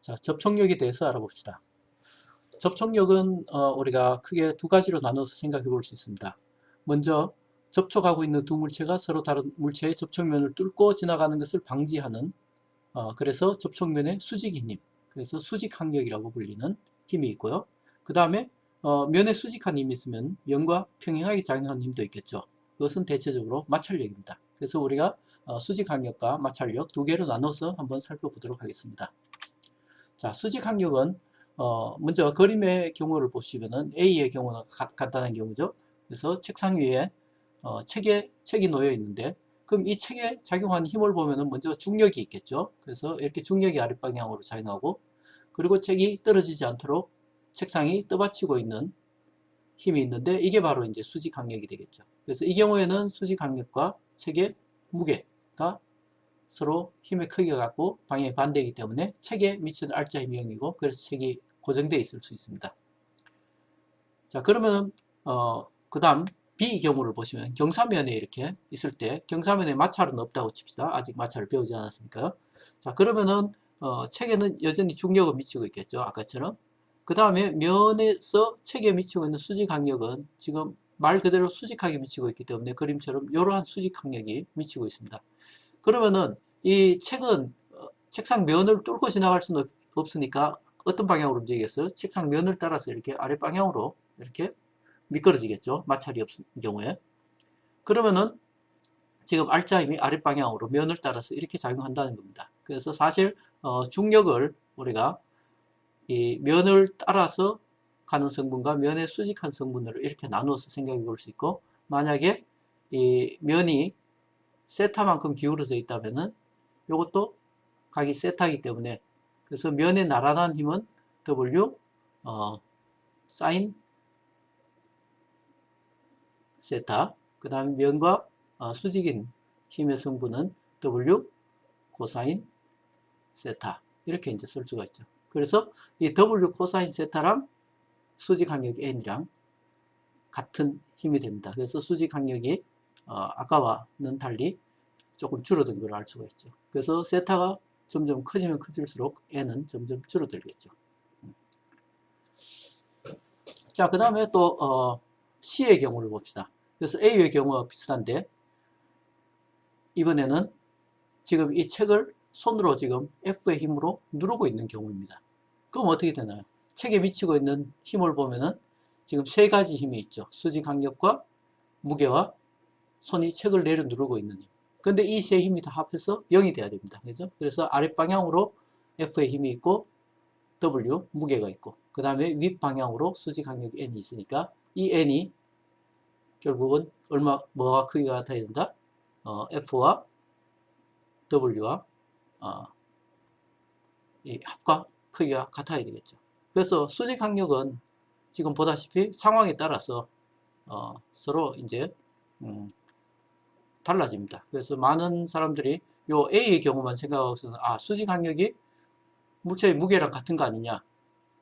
자, 접촉력에 대해서 알아봅시다. 접촉력은 우리가 크게 두 가지로 나눠서 생각해 볼 수 있습니다. 먼저 접촉하고 있는 두 물체가 서로 다른 물체의 접촉면을 뚫고 지나가는 것을 방지하는 그래서 접촉면의 수직 힘, 그래서 수직항력이라고 불리는 힘이 있고요. 그 다음에 면에 수직한 힘이 있으면 면과 평행하게 작용하는 힘도 있겠죠. 그것은 대체적으로 마찰력입니다. 그래서 우리가 수직항력과 마찰력 두 개로 나눠서 한번 살펴보도록 하겠습니다. 자, 수직항력은 먼저 그림의 경우를 보시면은 A의 경우는 간단한 경우죠. 그래서 책상 위에 책이 놓여 있는데, 그럼 이 책에 작용하는 힘을 보면은 먼저 중력이 있겠죠. 그래서 이렇게 중력이 아랫방향으로 작용하고, 그리고 책이 떨어지지 않도록 책상이 떠받치고 있는 힘이 있는데, 이게 바로 이제 수직항력이 되겠죠. 그래서 이 경우에는 수직항력과 책의 무게가 서로 힘의 크기가 같고 방향이 반대이기 때문에 책에 미치는 알자 힘이 0이고, 그래서 책이 고정되어 있을 수 있습니다. 자, 그러면 그 다음 B 경우를 보시면 경사면에 이렇게 있을 때 경사면에 마찰은 없다고 칩시다. 아직 마찰을 배우지 않았으니까요. 자, 그러면은 책에는 여전히 중력은 미치고 있겠죠. 아까처럼. 그 다음에 면에서 책에 미치고 있는 수직항력은 지금 말 그대로 수직하게 미치고 있기 때문에 그림처럼 이러한 수직항력이 미치고 있습니다. 그러면은 이 책은 책상 면을 뚫고 지나갈 수는 없으니까 어떤 방향으로 움직이겠어요? 책상 면을 따라서 이렇게 아랫방향으로 이렇게 미끄러지겠죠. 마찰이 없을 경우에. 그러면은 지금 알짜힘이 아랫방향으로 면을 따라서 이렇게 작용한다는 겁니다. 그래서 사실 중력을 우리가 이 면을 따라서 가는 성분과 면의 수직한 성분으로 이렇게 나누어서 생각해 볼 수 있고, 만약에 이 면이 세타만큼 기울어져 있다면은 이것도 각이 세타이기 때문에, 그래서 면에 나란한 힘은 W 사인 세타, 그 다음에 면과 수직인 힘의 성분은 W 코사인 세타, 이렇게 이제 쓸 수가 있죠. 그래서 이 W 코사인 세타랑 수직항력 N이랑 같은 힘이 됩니다. 그래서 수직항력이 아까와는 달리 조금 줄어든 걸 알 수가 있죠. 그래서 세타가 점점 커지면 커질수록 N은 점점 줄어들겠죠. 자, 그 다음에 또 C의 경우를 봅시다. 그래서 A의 경우와 비슷한데, 이번에는 지금 이 책을 손으로 지금 F의 힘으로 누르고 있는 경우입니다. 그럼 어떻게 되나요? 책에 미치고 있는 힘을 보면은 지금 세 가지 힘이 있죠. 수직항력과 무게와 손이 책을 내려 누르고 있는 힘. 근데 이 세 힘이 다 합해서 0이 돼야 됩니다. 그죠? 그래서 아랫방향으로 F의 힘이 있고, W, 무게가 있고, 그 다음에 윗방향으로 수직항력 N이 있으니까, 이 N이 결국은 뭐가 크기가 같아야 된다? F와 W와 이 합과 크기가 같아야 되겠죠. 그래서 수직항력은 지금 보다시피 상황에 따라서 서로 이제 달라집니다. 그래서 많은 사람들이 요 A의 경우만 생각하고서는 수직항력이 물체의 무게랑 같은 거 아니냐,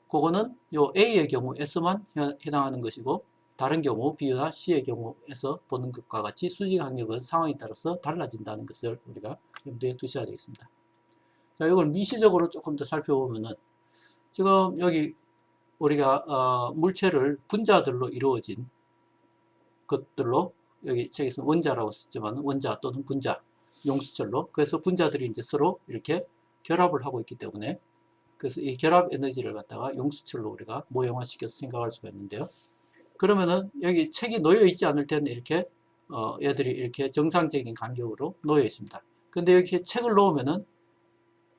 그거는 요 A의 경우 S만 해당하는 것이고, 다른 경우 B나 C의 경우에서 보는 것과 같이 수직항력은 상황에 따라서 달라진다는 것을 우리가 염두에 두셔야 되겠습니다. 자, 이걸 미시적으로 조금 더 살펴보면은, 지금 여기 우리가 물체를 분자들로 이루어진 것들로, 여기 책에서 원자라고 썼지만 원자 또는 분자, 용수철로, 그래서 분자들이 이제 서로 이렇게 결합을 하고 있기 때문에, 그래서 이 결합 에너지를 갖다가 용수철로 우리가 모형화시켜서 생각할 수가 있는데요. 그러면은 여기 책이 놓여 있지 않을 때는 이렇게 얘들이 이렇게 정상적인 간격으로 놓여 있습니다. 근데 여기 책을 놓으면은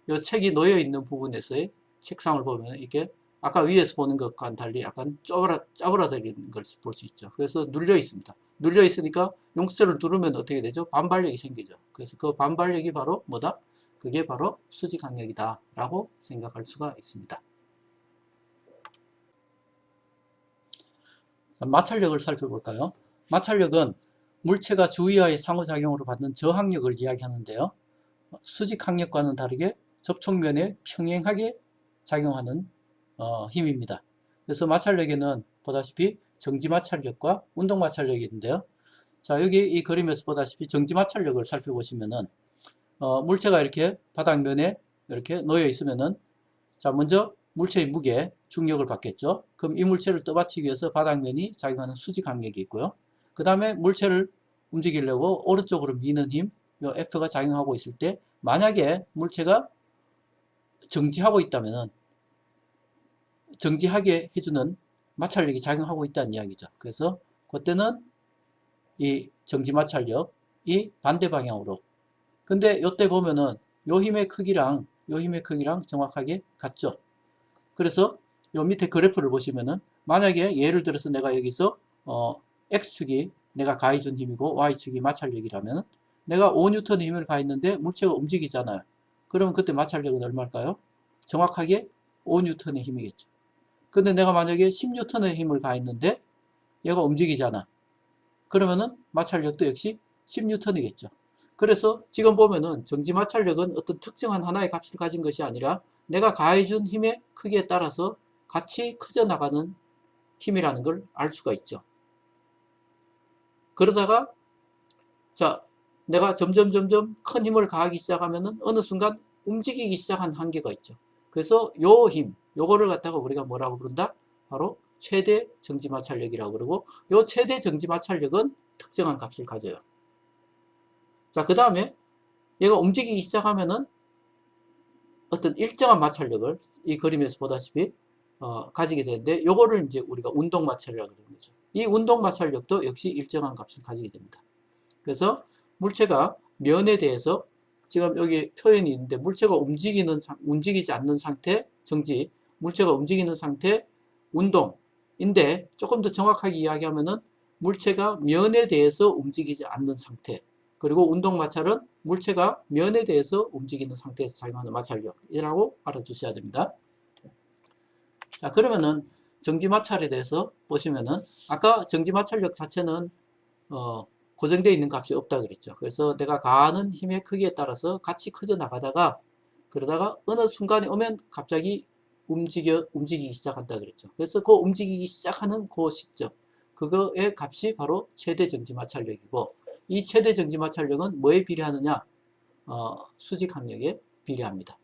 이 책이 놓여 있는 부분에서의 책상을 보면 이게 아까 위에서 보는 것과는 달리 약간 짜부라들는 걸 볼 수 있죠. 그래서 눌려 있습니다. 눌려 있으니까 용수철을 누르면 어떻게 되죠? 반발력이 생기죠. 그래서 그 반발력이 바로 뭐다? 그게 바로 수직항력이다 라고 생각할 수가 있습니다. 마찰력을 살펴볼까요? 마찰력은 물체가 주위와의 상호작용으로 받는 저항력을 이야기하는데요. 수직항력과는 다르게 접촉면에 평행하게 작용하는 힘입니다. 그래서 마찰력에는 보다시피 정지마찰력과 운동마찰력이 있는데요. 자, 여기 이 그림에서 보다시피 정지마찰력을 살펴보시면은 물체가 이렇게 바닥면에 이렇게 놓여 있으면은 자, 먼저 물체의 무게, 중력을 받겠죠. 그럼 이 물체를 떠받치기 위해서 바닥면이 작용하는 수직 강력이 있고요. 그 다음에 물체를 움직이려고 오른쪽으로 미는 힘, 요 F가 작용하고 있을 때 만약에 물체가 정지하고 있다면 정지하게 해주는 마찰력이 작용하고 있다는 이야기죠. 그래서 그때는 이 정지 마찰력이 반대 방향으로. 근데 이때 보면은 요 힘의 크기랑 정확하게 같죠. 그래서 요 밑에 그래프를 보시면은 만약에 예를 들어서 내가 여기서 X축이 내가 가해준 힘이고 Y축이 마찰력이라면 내가 5N의 힘을 가했는데 물체가 움직이잖아요. 그러면 그때 마찰력은 얼마일까요? 정확하게 5N의 힘이겠죠. 근데 내가 만약에 10N의 힘을 가했는데 얘가 움직이잖아. 그러면은 마찰력도 역시 10N이겠죠. 그래서 지금 보면은 정지 마찰력은 어떤 특정한 하나의 값을 가진 것이 아니라 내가 가해준 힘의 크기에 따라서 같이 커져 나가는 힘이라는 걸 알 수가 있죠. 그러다가 자, 내가 점점 큰 힘을 가하기 시작하면은 어느 순간 움직이기 시작한 한계가 있죠. 그래서 요 힘, 요거를 갖다가 우리가 뭐라고 부른다? 바로 최대 정지 마찰력이라고 그러고, 요 최대 정지 마찰력은 특정한 값을 가져요. 자, 그 다음에 얘가 움직이기 시작하면은 어떤 일정한 마찰력을 이 그림에서 보다시피 가지게 되는데, 요거를 이제 우리가 운동 마찰력이라고 그러는 거죠. 이 운동 마찰력도 역시 일정한 값을 가지게 됩니다. 그래서 물체가 면에 대해서 지금 여기 표현이 있는데, 물체가 움직이지 않는 상태 정지, 물체가 움직이는 상태 운동인데, 조금 더 정확하게 이야기하면은 물체가 면에 대해서 움직이지 않는 상태, 그리고 운동 마찰은 물체가 면에 대해서 움직이는 상태에서 작용하는 마찰력이라고 알아주셔야 됩니다. 자, 그러면은 정지 마찰에 대해서 보시면은 아까 정지 마찰력 자체는 고정되어 있는 값이 없다 그랬죠. 그래서 내가 가하는 힘의 크기에 따라서 같이 커져 나가다가 그러다가 어느 순간에 오면 갑자기 움직이기 시작한다 그랬죠. 그래서 그 움직이기 시작하는 그 시점, 그거의 값이 바로 최대 정지 마찰력이고, 이 최대 정지 마찰력은 뭐에 비례하느냐? 수직 항력에 비례합니다.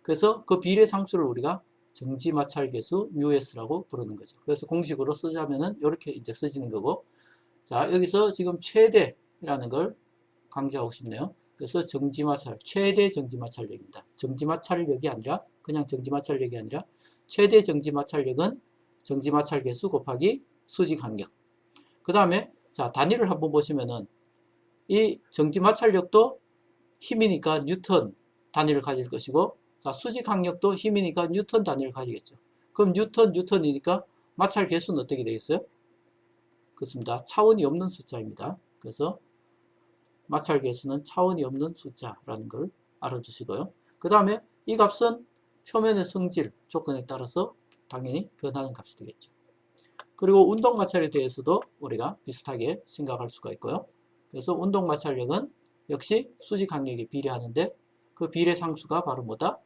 그래서 그 비례 상수를 우리가 정지 마찰 계수 μs라고 부르는 거죠. 그래서 공식으로 쓰자면은 이렇게 이제 쓰지는 거고, 자, 여기서 지금 최대라는 걸 강조하고 싶네요. 그래서 정지마찰, 최대 정지마찰력입니다. 정지마찰력이 아니라 그냥 정지마찰력이 아니라 최대 정지마찰력은 정지마찰 계수 곱하기 수직항력. 그 다음에 자, 단위를 한번 보시면은 이 정지마찰력도 힘이니까 뉴턴 단위를 가질 것이고, 자, 수직항력도 힘이니까 뉴턴 단위를 가지겠죠. 그럼 뉴턴이니까 마찰 계수는 어떻게 되겠어요? 그렇습니다. 차원이 없는 숫자입니다. 그래서 마찰 계수는 차원이 없는 숫자라는 걸 알아주시고요. 그 다음에 이 값은 표면의 성질 조건에 따라서 당연히 변하는 값이 되겠죠. 그리고 운동 마찰에 대해서도 우리가 비슷하게 생각할 수가 있고요. 그래서 운동 마찰력은 역시 수직 항력에 비례하는데, 그 비례 상수가 바로 뭐다?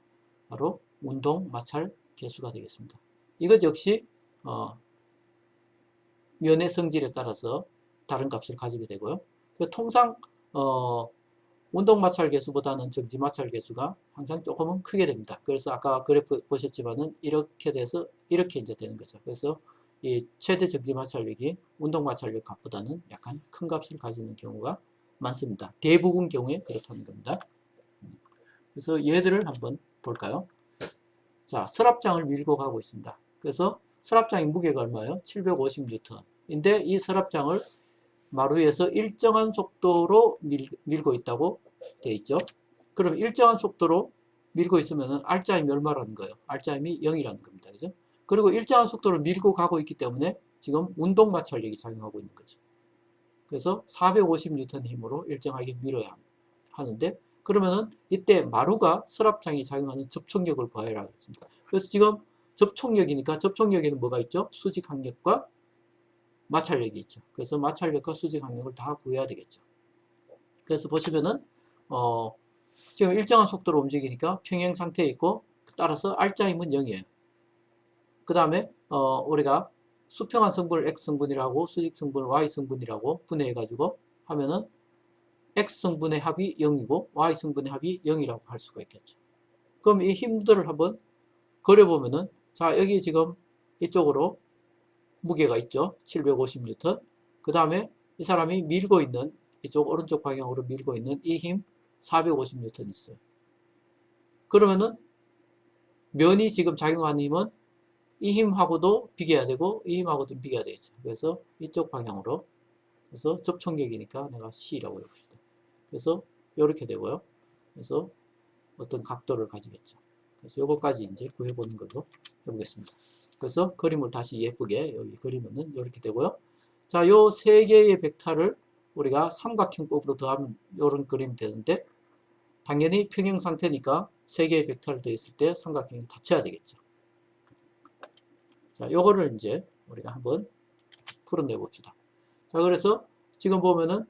바로 운동 마찰 계수가 되겠습니다. 이것 역시 면의 성질에 따라서 다른 값을 가지게 되고요. 통상 운동 마찰 계수보다는 정지 마찰 계수가 항상 조금은 크게 됩니다. 그래서 아까 그래프 보셨지만은 이렇게 돼서 이렇게 이제 되는 거죠. 그래서 이 최대 정지 마찰력이 운동 마찰력 값보다는 약간 큰 값을 가지는 경우가 많습니다. 대부분 경우에 그렇다는 겁니다. 그래서 얘들을 한번 볼까요? 자, 서랍장을 밀고 가고 있습니다. 그래서 서랍장의 무게가 얼마예요? 750N인데 이 서랍장을 마루 위에서 일정한 속도로 밀고 있다고 되어 있죠. 그럼 일정한 속도로 밀고 있으면 R자임이 얼마라는 거예요? R자임이 0이라는 겁니다. 그죠? 그리고 일정한 속도로 밀고 가고 있기 때문에 지금 운동 마찰력이 작용하고 있는 거죠. 그래서 450N의 힘으로 일정하게 밀어야 하는데, 그러면은 이때 마루가 서랍장이 작용하는 접촉력을 구하라고 했습니다. 그래서 지금 접촉력이니까 접촉력에는 뭐가 있죠? 수직 항력과 마찰력이 있죠. 그래서 마찰력과 수직 항력을 다 구해야 되겠죠. 그래서 보시면은 지금 일정한 속도로 움직이니까 평행 상태에 있고, 따라서 R자임은 0이에요. 그 다음에 우리가 수평한 성분을 X성분이라고 수직 성분을 Y성분이라고 분해해 가지고 하면은 X성분의 합이 0이고 Y성분의 합이 0이라고 할 수가 있겠죠. 그럼 이 힘들을 한번 그려보면은, 자, 여기 지금 이쪽으로 무게가 있죠. 750N. 그 다음에 이 사람이 밀고 있는, 이쪽 오른쪽 방향으로 밀고 있는 이 힘 450N 있어요. 그러면은 면이 지금 작용하는 힘은 이 힘하고도 비교해야 되고 이 힘하고도 비교해야 되겠죠. 그래서 이쪽 방향으로, 그래서 접촉력이니까 내가 C라고 해봅시다. 그래서 이렇게 되고요. 그래서 어떤 각도를 가지겠죠. 그래서 요거까지 이제 구해보는 걸로 해보겠습니다. 그래서 그림을 다시 예쁘게 여기 그리면은 이렇게 되고요. 자, 요 세 개의 벡터를 우리가 삼각형법으로 더하면 이런 그림이 되는데, 당연히 평행 상태니까 세 개의 벡터를 더했을 때 삼각형이 닫혀야 되겠죠. 자, 요거를 이제 우리가 한번 풀어내 봅시다. 자, 그래서 지금 보면은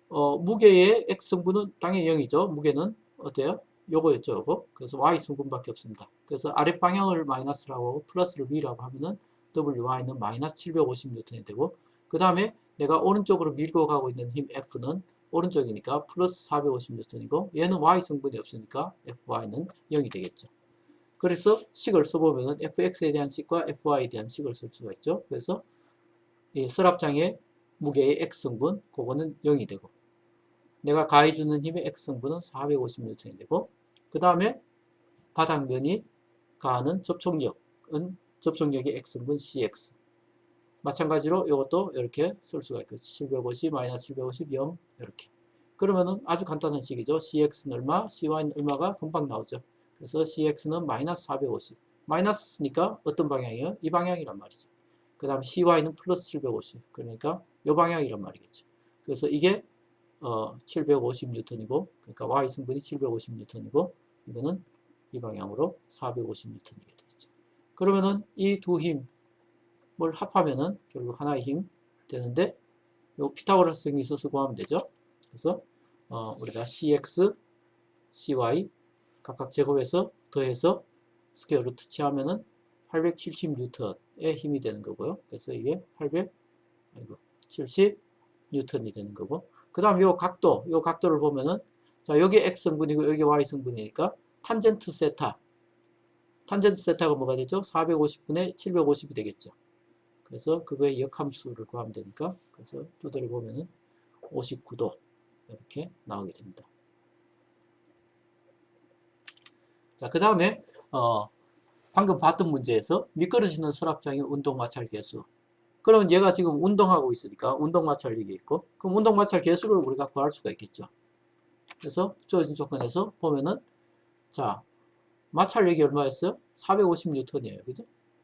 무게의 x승분은 당연히 0이죠. 무게는 어때요? 요거였죠, 요거. 그래서 y승분밖에 없습니다. 그래서 아랫 방향을 마이너스라고 하고 플러스를 위라고 하면은 wy는 마이너스 750N이 되고, 그 다음에 내가 오른쪽으로 밀고 가고 있는 힘 F는 오른쪽이니까 플러스 450N이고, 얘는 y승분이 없으니까 fy는 0이 되겠죠. 그래서 식을 써보면은 fx에 대한 식과 fy에 대한 식을 쓸 수가 있죠. 그래서 이 서랍장의 무게의 x승분, 그거는 0이 되고, 내가 가해주는 힘의 x승분은 450N이 되고, 그 다음에 바닥면이 가하는 접촉력은 접촉력의 x승분 cx. 마찬가지로 이것도 이렇게 쓸 수가 있고, 750, 마이너스 750, 0 이렇게. 그러면은 아주 간단한 식이죠. cx는 얼마, cy는 얼마가 금방 나오죠. 그래서 cx는 마이너스 450. 마이너스니까 어떤 방향이에요? 이 방향이란 말이죠. 그 다음에 cy는 플러스 750. 그러니까 이 방향이란 말이겠죠. 그래서 이게 750N이고, 그러니까 y 승분이 750N이고, 이거는 이 방향으로 450N이게 되겠죠. 그러면은 이 두 힘을 합하면은 결국 하나의 힘 되는데, 요 피타고라스 정리 써서 구하면 되죠. 그래서 우리가 cx, cy 각각 제곱해서 더해서 스퀘어 루트 취하면은 870N의 힘이 되는 거고요. 그래서 이게 870N이 되는 거고, 그 다음 요 각도를 보면은, 자, 여기 x승분이고 여기 y승분이니까 탄젠트 세타가 뭐가 되죠? 450분의 750이 되겠죠. 그래서 그거의 역함수를 구하면 되니까, 그래서 두드려 보면은 59도 이렇게 나오게 됩니다. 자, 그 다음에 방금 봤던 문제에서 미끄러지는 서랍장의 운동 마찰 계수. 그러면 얘가 지금 운동하고 있으니까 운동 마찰력이 있고, 그럼 운동 마찰 계수를 우리가 구할 수가 있겠죠. 그래서 주어진 조건에서 보면은, 자, 마찰력이 얼마였어요? 450N이에요. 그죠?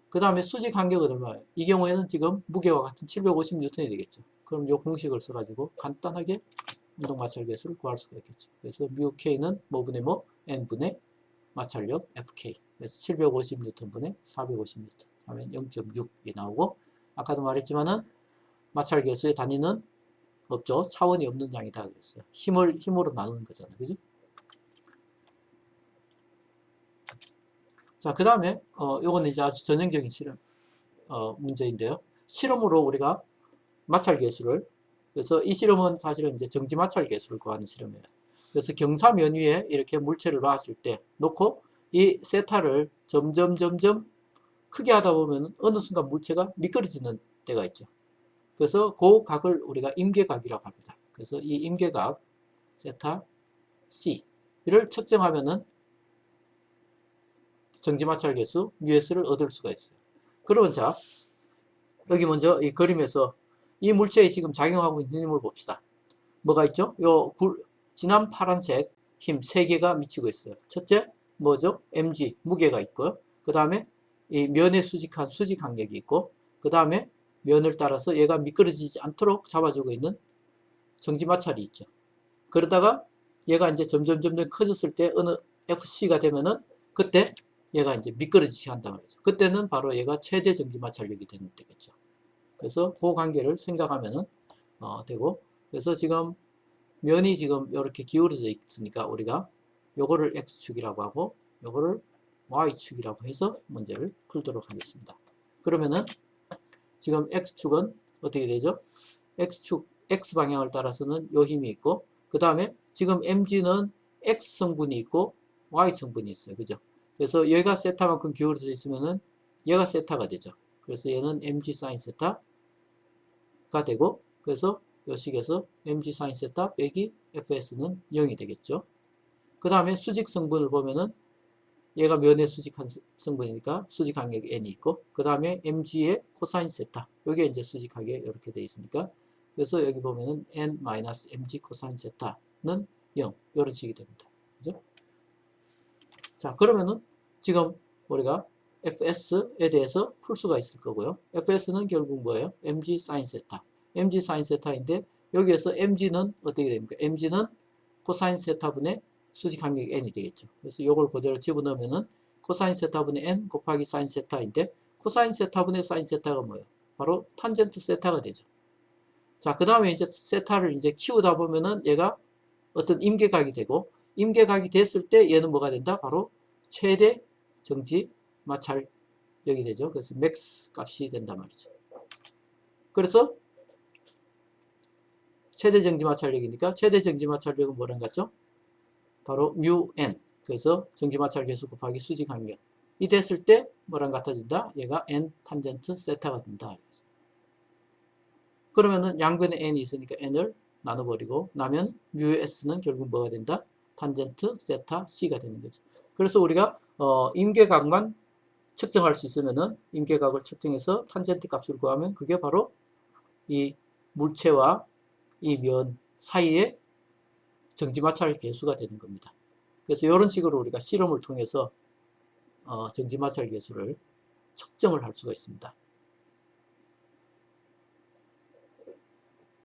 그 다음에 수직 간격은 얼마예요? 이 경우에는 지금 무게와 같은 750N이 되겠죠. 그럼 이 공식을 써가지고 간단하게 운동 마찰 계수를 구할 수가 있겠죠. 그래서 뮤 K는 뭐분의 뭐? N분의 마찰력 FK. 그래서 750N분의 450N 하면 0.6이 나오고, 아까도 말했지만은 마찰 계수의 단위는 없죠. 차원이 없는 양이다 그랬어요. 힘으로 나누는 거잖아요. 그죠? 자, 그 다음에 요거는 이제 아주 전형적인 실험 문제인데요. 실험으로 우리가 마찰 계수를, 그래서 이 실험은 사실은 이제 정지 마찰 계수를 구하는 실험이에요. 그래서 경사면 위에 이렇게 물체를 놨을 때 놓고 이 세타를 점점 크게 하다 보면 어느 순간 물체가 미끄러지는 때가 있죠. 그래서 그 각을 우리가 임계각이라고 합니다. 그래서 이 임계각 세타 C를 측정하면은 정지마찰 계수 μs를 얻을 수가 있어요. 그러면 자, 여기 먼저 이 그림에서 이 물체에 지금 작용하고 있는 힘을 봅시다. 뭐가 있죠? 요 진한 파란색 힘 3개가 미치고 있어요. 첫째 뭐죠? mg 무게가 있고요. 그 다음에 이 면에 수직한 수직 간격이 있고, 그 다음에 면을 따라서 얘가 미끄러지지 않도록 잡아주고 있는 정지마찰이 있죠. 그러다가 얘가 이제 점점 커졌을 때 어느 FC가 되면은 그때 얘가 이제 미끄러지게 한단 말이죠. 그때는 바로 얘가 최대 정지마찰력이 되는 때겠죠. 그래서 그 관계를 생각하면은 되고, 그래서 지금 면이 지금 이렇게 기울어져 있으니까 우리가 요거를 X축이라고 하고 요거를 Y축이라고 해서 문제를 풀도록 하겠습니다. 그러면은 지금 X축은 어떻게 되죠? X축, X방향을 따라서는 요 힘이 있고, 그 다음에 지금 MG는 X성분이 있고 Y성분이 있어요. 그죠? 그래서 얘가 세타만큼 기울어져 있으면은 얘가 세타가 되죠. 그래서 얘는 mg sin 세타가 되고, 그래서 이 식에서 mg sin 세타 빼기 fs는 0이 되겠죠. 그 다음에 수직 성분을 보면은 얘가 면에 수직한 성분이니까 수직 간격이 n이 있고, 그 다음에 mg의 코사인 세타, 요게 이제 수직하게 이렇게 되어 있으니까, 그래서 여기 보면은 n-mg 코사인 세타는 0, 이런 식이 됩니다. 그죠? 자, 그러면은 지금 우리가 fs에 대해서 풀 수가 있을 거고요. fs는 결국 뭐예요? mg sin 세타, mg sin 세타인데, 여기에서 mg는 어떻게 됩니까? mg는 코사인 세타분의 수직 간격이 n이 되겠죠. 그래서 이걸 그대로 집어넣으면은 코사인 세타분의 n 곱하기 사인 세타인데, 코사인 세타분의 사인 세타가 뭐예요? 바로 탄젠트 세타가 되죠. 자, 그 다음에 이제 세타를 이제 키우다 보면은 얘가 어떤 임계각이 되고, 임계각이 됐을 때 얘는 뭐가 된다? 바로 최대 정지 마찰력이 되죠. 그래서 맥스 값이 된단 말이죠. 그래서 최대 정지 마찰력이니까 최대 정지 마찰력은 뭐랑 같죠? 바로 뮤 n. 그래서 정지 마찰 계수 곱하기 수직 간격. 이 됐을 때 뭐랑 같아진다? 얘가 n 탄젠트 세타가 된다. 그러면은 양변에 n이 있으니까 n을 나눠버리고 나면 뮤 s는 결국 뭐가 된다? 탄젠트 세타 c가 되는 거죠. 그래서 우리가 임계각만 측정할 수 있으면은 임계각을 측정해서 탄젠트 값을 구하면 그게 바로 이 물체와 이 면 사이의 정지마찰 계수가 되는 겁니다. 그래서 이런 식으로 우리가 실험을 통해서 정지마찰 계수를 측정을 할 수가 있습니다.